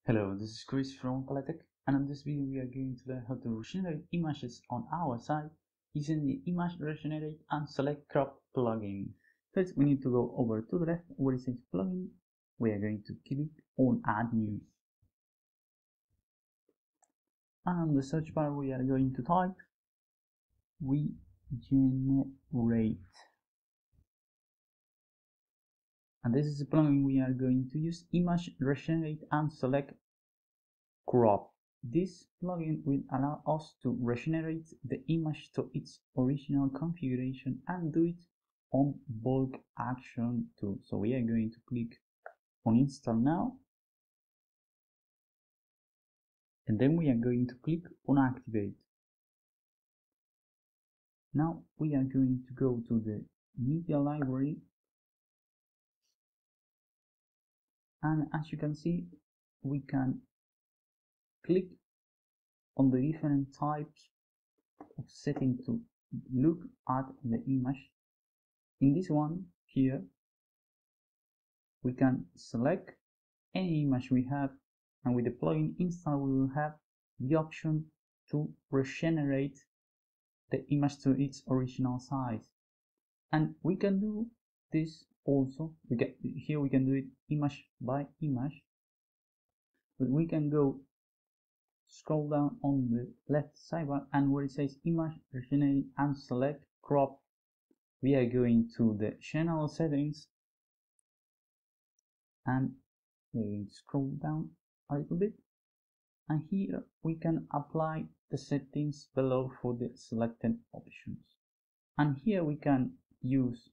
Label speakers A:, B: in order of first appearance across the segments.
A: Hello, this is Chris from Paletech, and in this video we are going to learn how to regenerate images on our site using the Image Regenerate and Select Crop plugin. First, we need to go over to the left where it says plugin. We are going to click on Add New. And on the search bar we are going to type Regenerate. And this is the plugin we are going to use, Image Regenerate and Select Crop. This plugin will allow us to regenerate the image to its original configuration and do it on bulk action too. So we are going to click on install now, and then we are going to click on activate. Now we are going to go to the media library, and as you can see we can click on the different types of setting to look at the image. In this one here we can select any image we have, and with the plugin installed we will have the option to regenerate the image to its original size. And we can do this also. Here we can do it image by image, but we can go scroll down on the left sidebar, and where it says Image Regenerate and Select Crop, we are going to the channel settings, and we will scroll down a little bit, and here we can apply the settings below for the selected options. And here we can use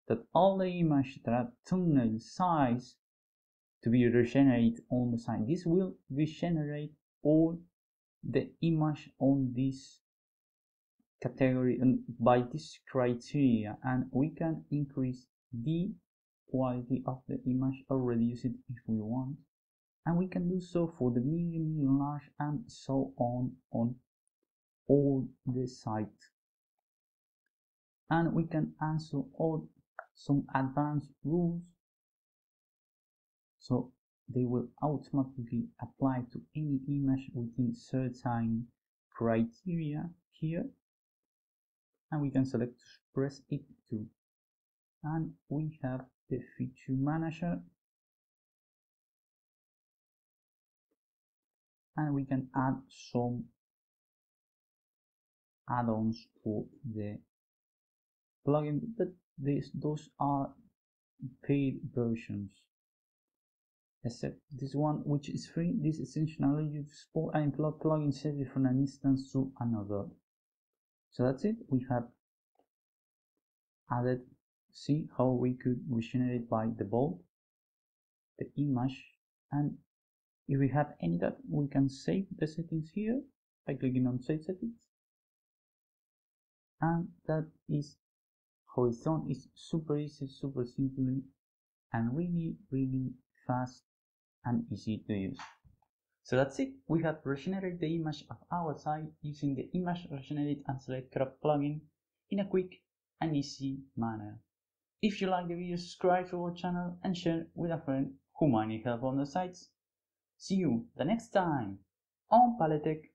A: that all the images that are thumbnail size to be regenerated on the site. This will regenerate all the image on this category and by this criteria, and we can increase the quality of the image or reduce it if we want, and we can do so for the medium, large, and so on all the site. And we can also add some advanced rules, so they will automatically apply to any image within certain criteria here, and we can select to express it too. And we have the feature manager, and we can add some add-ons for the plugin, but those are paid versions, except this one which is free. This essentially allows you to export and import plugin safely from an instance to another. So that's it. We have added, see how we could regenerate by default the image, and if we have any doubt we can save the settings here by clicking on save settings, and that is how it's done. It's super easy, super simple, and really fast and easy to use. So that's it. We have regenerated the image of our site using the Image Regenerate and Select Crop plugin in a quick and easy manner. If you like the video, subscribe to our channel and share with a friend who might need help on the sites. See you the next time on Paletech.